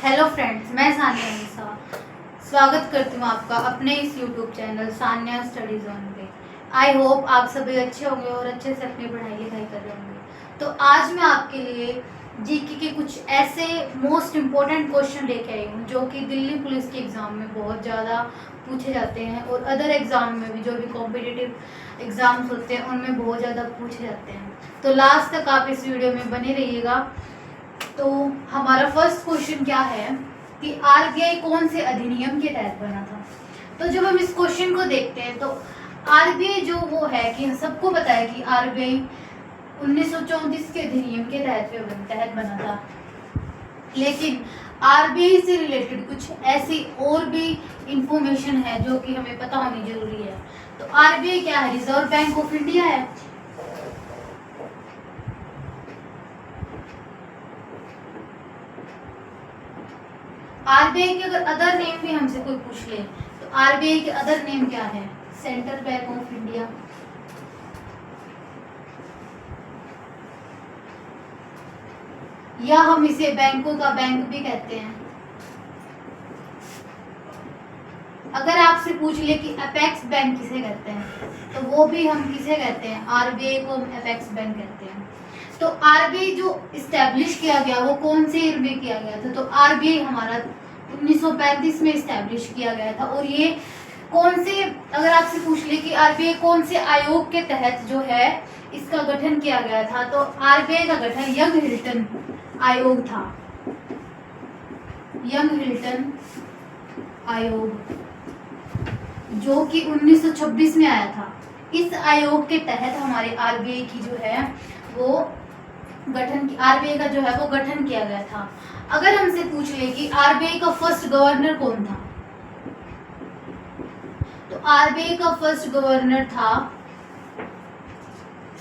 Hello friends, मैं सान्या निशा स्वागत करती हूँ आपका अपने इस YouTube channel Sanya study zone पे। आई होप आप सभी अच्छे होंगे और अच्छे से अपनी पढ़ाई लिखाई कर रहे होंगे। तो आज मैं आपके लिए जीके के कुछ ऐसे मोस्ट इम्पोर्टेंट क्वेश्चन लेके आई हूँ जो कि दिल्ली पुलिस के एग्ज़ाम में बहुत ज़्यादा पूछे जाते हैं और अदर एग्ज़ाम में भी जो भी कॉम्पिटिटिव एग्ज़ाम्स होते हैं उनमें बहुत ज़्यादा पूछे जाते हैं। तो लास्ट तक आप इस वीडियो में बने रहिएगा। तो हमारा फर्स्ट क्वेश्चन क्या है कि आरबीआई कौन से अधिनियम के तहत बना था। तो जब हम इस क्वेश्चन को देखते हैं तो आरबीआई जो वो है कि सबको पता है कि आरबीआई 1934 के अधिनियम के तहत बना था, लेकिन आरबीआई से रिलेटेड कुछ ऐसी और भी इंफॉर्मेशन है जो कि हमें पता होनी जरूरी है। तो आरबीआई क्या है? रिजर्व बैंक ऑफ इंडिया है। आरबीआई के अगर अदर नेम भी हमसे कोई पूछ ले तो आरबीआई के अदर नेम क्या है? सेंट्रल बैंक ऑफ इंडिया, या हम इसे बैंकों का बैंक भी कहते हैं। अगर आपसे पूछ ले कि अपेक्स बैंक किसे कहते हैं तो वो भी हम किसे कहते हैं? आरबीआई को हम अपेक्स बैंक कहते हैं। तो आरबीआई जो इस्टेब्लिश किया गया वो कौन से ईयर में किया गया था? तो आरबीआई हमारा 1935 में इस्टेब्लिश किया गया था। और ये कौन से, अगर आपसे पूछ ले कि आरबीआई कौन से आयोग के तहत जो है इसका गठन किया गया था, तो आरबीआई का गठन यंग हिल्टन आयोग था। यंग हिल्टन आयोग जो कि 1926 में आया था। इस आयोग के तहत हमारे आरबीआई की जो है वो आरबीआई का जो है वो गठन किया गया था। अगर हमसे पूछ ले कि आरबीआई का फर्स्ट गवर्नर कौन था, तो आरबीआई का फर्स्ट गवर्नर था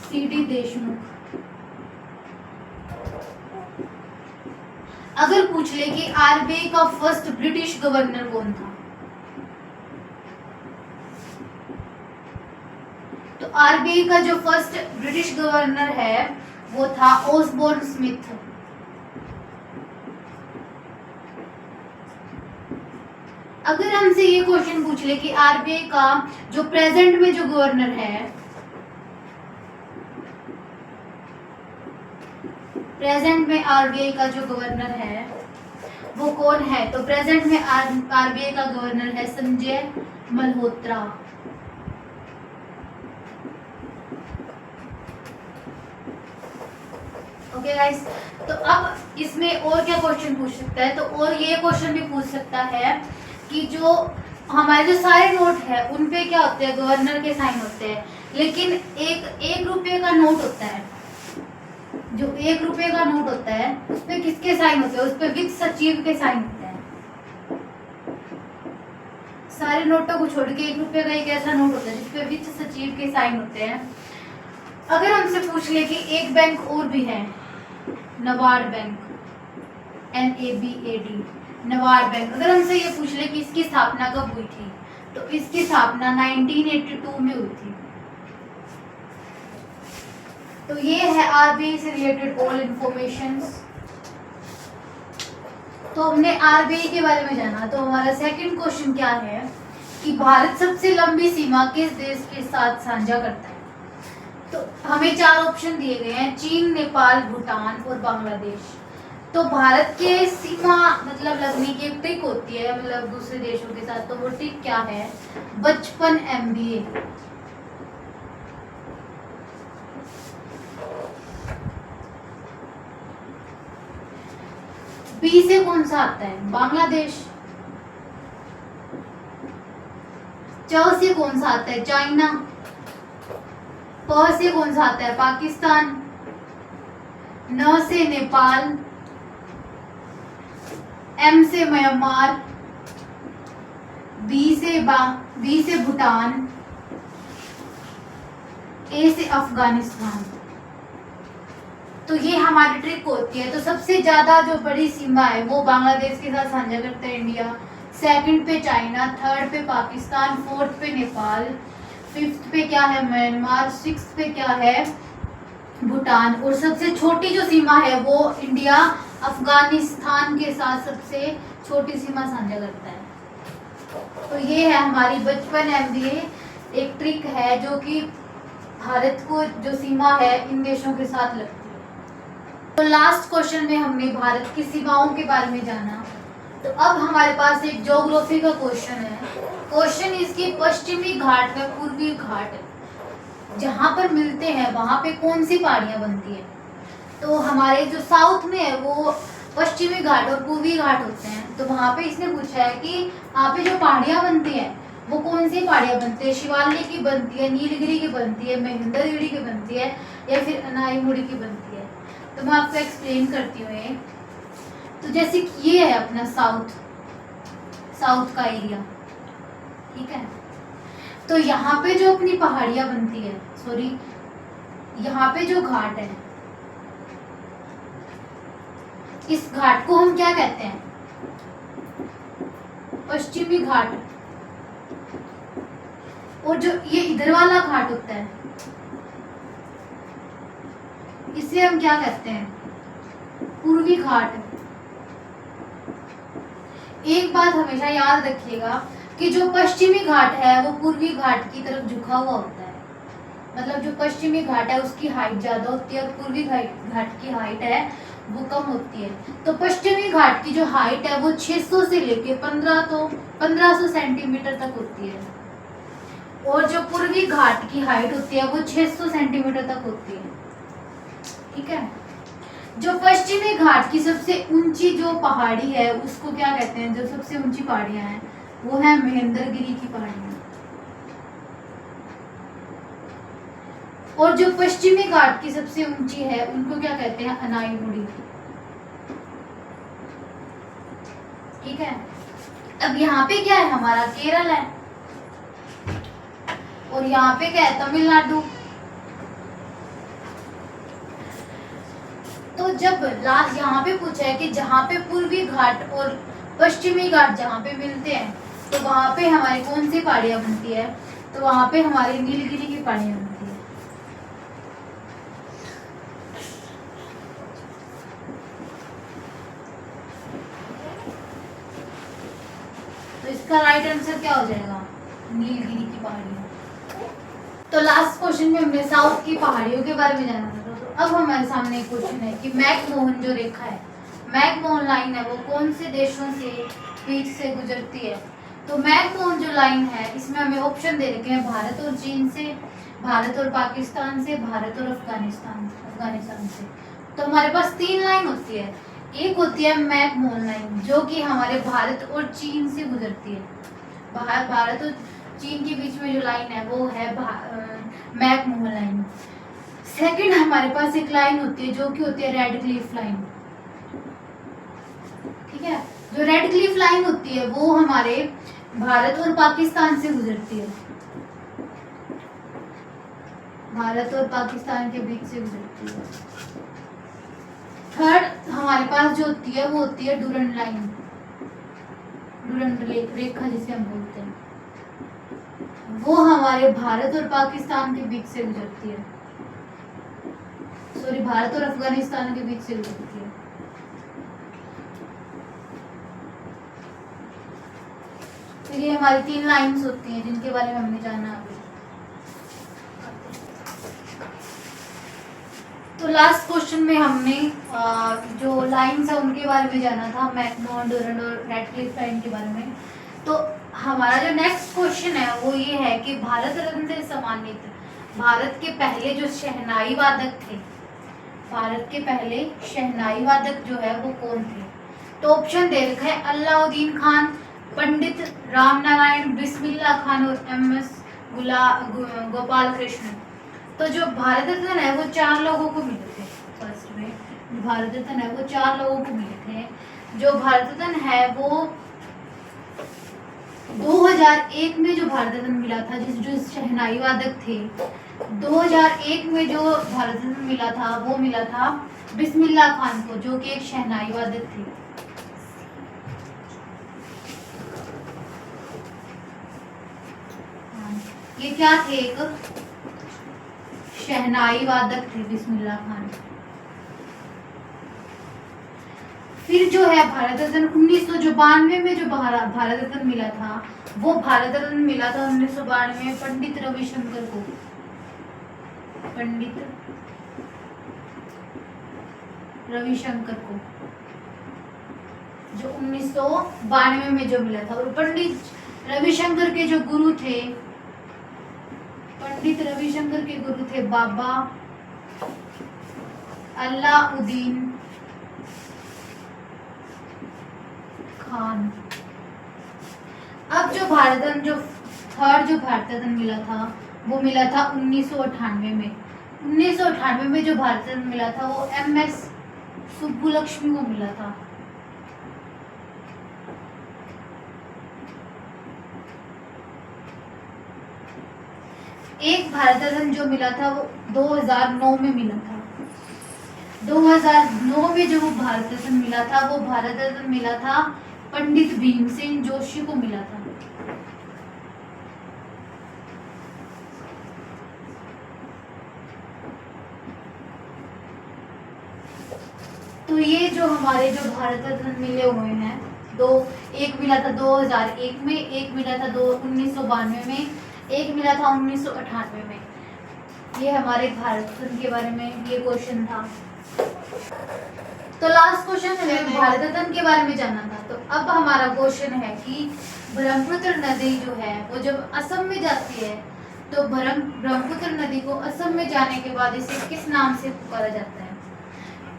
सीडी देशमुख। अगर पूछ ले कि आरबीआई का फर्स्ट ब्रिटिश गवर्नर कौन था, तो आरबीआई का जो फर्स्ट ब्रिटिश गवर्नर है वो था ऑसबोर्न स्मिथ। अगर हमसे ये क्वेश्चन पूछ ले कि आरबीआई का जो प्रेजेंट में जो गवर्नर है, प्रेजेंट में आरबीआई का जो गवर्नर है वो कौन है? तो प्रेजेंट में आरबीआई का गवर्नर है संजय मल्होत्रा। ओके गाइस, तो अब इसमें और क्या क्वेश्चन पूछ सकता है? तो और ये क्वेश्चन भी पूछ सकता है कि जो हमारे जो सारे नोट है उन पे क्या होते हैं? गवर्नर के साइन होते हैं। लेकिन एक रुपये का नोट होता है, जो 1 रुपये का नोट होता है उस पे किसके साइन होते हैं? उस पे वित्त सचिव के साइन होते हैं। सारे नोटों को छोड़ के 1 रुपये का एक ऐसा नोट होता है जिसपे वित्त सचिव के साइन होते हैं। अगर हमसे पूछ ले कि एक बैंक और भी है, NABARD bank, NABAD, NABARD bank. अगर हमसे ये पूछ ले कि इसकी स्थापना कब हुई थी, तो इसकी स्थापना 1982 में हुई थी। तो ये है आरबीआई से रिलेटेड ऑल इंफॉर्मेशंस। तो हमने आरबीआई के बारे में जाना। तो हमारा सेकंड क्वेश्चन क्या है कि भारत सबसे लंबी सीमा किस देश के साथ साझा करता है? तो हमें 4 ऑप्शन दिए गए हैं, चीन, नेपाल, भूटान और बांग्लादेश। तो भारत के सीमा मतलब लगने की एक ट्रिक होती है, मतलब दूसरे देशों के साथ। तो वो ट्रिक क्या है? 55 MBA। बी से कौन सा आता है? बांग्लादेश। च से कौन सा आता है? चाइना। प से कौन सा आता है? पाकिस्तान। न से नेपाल। एम से म्यांमार। बी से भूटान। ए से अफगानिस्तान। तो ये हमारी ट्रिक होती है। तो सबसे ज्यादा जो बड़ी सीमा है वो बांग्लादेश के साथ साझा करता है इंडिया, सेकंड पे चाइना, थर्ड पे पाकिस्तान, फोर्थ पे नेपाल, फिफ्थ पे क्या है? म्यांमार, सिक्स्थ पे क्या है? भूटान। और सबसे छोटी जो सीमा है वो इंडिया अफगानिस्तान के साथ सबसे छोटी सीमा साझा करता है। तो ये है हमारी बचपन MBA एक ट्रिक है जो कि भारत को जो सीमा है इन देशों के साथ लगती है। तो लास्ट क्वेश्चन में हमने भारत की सीमाओं के बारे में जाना। तो अब हमारे पास एक ज्योग्राफी का क्वेश्चन है। क्वेश्चन इसकी पश्चिमी घाट व पूर्वी घाट जहाँ पर मिलते हैं वहां पे कौन सी पहाड़ियां बनती है। तो हमारे जो साउथ में है वो पश्चिमी घाट और पूर्वी घाट होते हैं। तो वहां पे इसने पूछा है कि वहाँ पे जो पहाड़ियां बनती हैं वो कौन सी पहाड़ियां बनती है। शिवालिक की बनती है, नीलगिरी की बनती है, महेंद्रगिरी की बनती है या फिर अनाईमुड़ी की बनती है। तो मैं आपको एक्सप्लेन करती हूँ ये। तो जैसे कि ये है अपना साउथ का एरिया, ठीक है। तो यहाँ पे जो अपनी पहाड़ियां बनती है, सॉरी यहाँ पे जो घाट है, इस घाट को हम क्या कहते हैं, पश्चिमी घाट। और जो ये इधर वाला घाट होता है इसे हम क्या कहते हैं, पूर्वी घाट। एक बात हमेशा याद रखिएगा कि जो पश्चिमी घाट है वो पूर्वी घाट की तरफ झुका हुआ होता है। मतलब जो पश्चिमी घाट है उसकी हाइट ज्यादा होती है और पूर्वी घाट की हाइट है वो कम होती है। तो पश्चिमी घाट की जो हाइट है वो 600 से लेके 1500 सेंटीमीटर तक होती है और जो पूर्वी घाट की हाइट होती है वो 600 सेंटीमीटर तक होती है, ठीक है। जो पश्चिमी घाट की सबसे ऊंची जो पहाड़ी है उसको क्या कहते हैं, जो सबसे ऊंची पहाड़ियां हैं वो है महेंद्रगिरी की पहाड़ियां। और जो पश्चिमी घाट की सबसे ऊंची है उनको क्या कहते हैं, अनाईमुड़ी, ठीक है। अब यहाँ पे क्या है, हमारा केरल है और यहाँ पे क्या है, तमिलनाडु। तो जब लास्ट यहाँ पे पूछा है कि जहाँ पे पूर्वी घाट और पश्चिमी घाट जहाँ पे मिलते हैं तो वहां पे हमारी कौन सी पहाड़ियां बनती है, तो वहां पे हमारी नीलगिरी की पहाड़ियां बनती है। तो इसका राइट आंसर क्या हो जाएगा, नीलगिरी की पहाड़ियां। तो लास्ट क्वेश्चन में हमने साउथ की पहाड़ियों के बारे में जाना था। तो अब हमारे सामने एक क्वेश्चन है कि मैकमोहन जो रेखा है, मैकमोहन लाइन है वो कौन से देशों से बीच से गुजरती है। तो मैकमोहन जो लाइन है इसमें हमें ऑप्शन दे रखे हैं भारत और चीन से, भारत और पाकिस्तान से, भारत और अफगानिस्तान से। तो हमारे पास 3 लाइन होती है। एक होती है मैकमोहन लाइन जो कि हमारे भारत और चीन से गुजरती है। भारत और चीन के बीच में जो लाइन है वो है मैकमोहन लाइन। सेकंड हमारे पास एक लाइन होती है जो कि होती है रेड क्लिफ लाइन, ठीक है। जो रेड क्लिफ लाइन होती है वो हमारे भारत और पाकिस्तान से गुजरती है, भारत और पाकिस्तान के बीच से गुजरती है। थर्ड हमारे पास जो होती है वो होती है डुरंड लाइन, डुरंड रेखा जिसे हम बोलते हैं, वो हमारे भारत और पाकिस्तान के बीच से गुजरती है, सॉरी भारत और अफगानिस्तान के बीच से गुजरती है। तो ये हमारी 3 लाइंस होती हैं जिनके बारे में हमने जाना अभी। तो लास्ट क्वेश्चन में हमने जो लाइंस है उनके बारे में जाना था, मैकमोहन, डुरंड और रेड क्लिफ लाइन के बारे में। तो हमारा जो नेक्स्ट क्वेश्चन है वो ये है कि भारत रत्न से सम्मानित भारत के पहले जो शहनाई वादक थे, भारत के पहले शहनाई वादक जो है वो कौन थे। तो ऑप्शन दे रखा है अलाउद्दीन खान, पंडित रामनारायण, बिस्मिल्ला खान और MS गोपाल कृष्ण। तो जो भारत रत्न है वो 4 लोगों को मिले थे। फर्स्ट में भारत रत्न है वो 4 लोगों को मिले थे। जो भारत रत्न है वो 2001 में जो भारत रत्न मिला था, जो शहनाई वादक थे, 2001 में जो भारत रत्न मिला था वो मिला था बिस्मिल्ला खान को, जो कि एक शहनाई वादक थे। ये क्या थे, एक शहनाई वादक थे बिस्मिल्ला खान। फिर जो है भारत रत्न 1992 में जो भारत रत्न मिला था, वो भारत रत्न मिला था 1992 में पंडित रविशंकर को। पंडित रविशंकर को जो 1992 में जो मिला था। और पंडित रविशंकर के जो गुरु थे, पंडित रविशंकर के गुरु थे बाबा अल्लाउद्दीन खान। अब जो भारत रत्न जो थर्ड जो भारत रत्न मिला था वो मिला था 1998 में। 1998 में जो भारत रत्न मिला था वो MS सुब्बुलक्ष्मी को मिला था। एक भारत रत्न जो मिला था वो 2009 में मिला था। 2009 में जो भारत रत्न मिला था वो भारत रत्न मिला था पंडित भीमसेन जोशी को मिला था। तो ये जो हमारे जो भारत रत्न मिले हुए हैं, एक मिला था 2001 में, एक मिला था 1992 में, एक मिला था 1998 में। ये हमारे भारत रत्न के बारे में ये क्वेश्चन था। तो लास्ट क्वेश्चन हमें भारत रत्न के बारे में जानना था। तो अब हमारा क्वेश्चन है कि ब्रह्मपुत्र नदी जो है वो जब असम में जाती है, तो ब्रह्मपुत्र नदी को असम में जाने के बाद इसे किस नाम से पुकारा जाता है?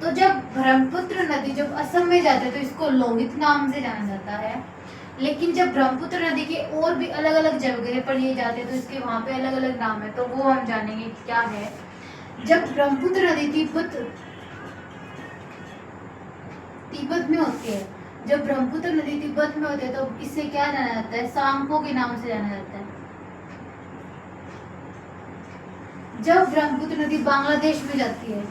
तो जब ब्रह्मपुत्र नदी जब असम में जाती है तो इसको लोहित नाम से जाना जाता है। लेकिन जब ब्रह्मपुत्र नदी के और भी अलग अलग जगह पर ये जाते हैं तो इसके वहाँ पे अलग अलग नाम है, तो वो हम जानेंगे कि क्या है। जब ब्रह्मपुत्र नदी तिब्बत में होती है, जब ब्रह्मपुत्र नदी तिब्बत में होती है तो इसे क्या जाना जाता है? सांगपो के नाम से जाना जाता है। जब ब्रह्मपुत्र नदी बांग्लादेश में जाती है,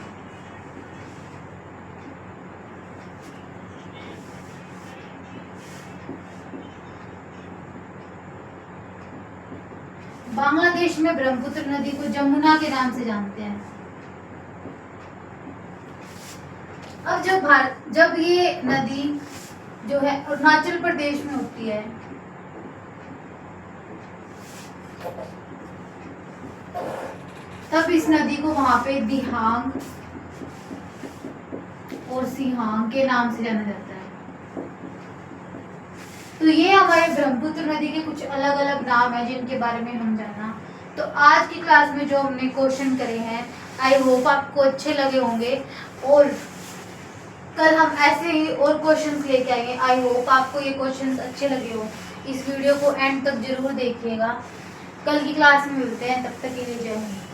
बांग्लादेश में ब्रह्मपुत्र नदी को जमुना के नाम से जानते हैं। अब जब ये नदी जो है अरुणाचल प्रदेश में होती है, तब इस नदी को वहां पे दिहांग और सिहांग के नाम से जाना जाता है। तो ये हमारे ब्रह्मपुत्र नदी के कुछ अलग अलग नाम है जिनके बारे में हम जाना। तो आज की क्लास में जो हमने क्वेश्चन करे हैं, आई होप आपको अच्छे लगे होंगे, और कल हम ऐसे ही और क्वेश्चंस लेके आएंगे। आई होप आपको ये क्वेश्चंस अच्छे लगे हो। इस वीडियो को एंड तक जरूर देखिएगा। कल की क्लास में मिलते हैं, तब तक के लिए जय हिंद।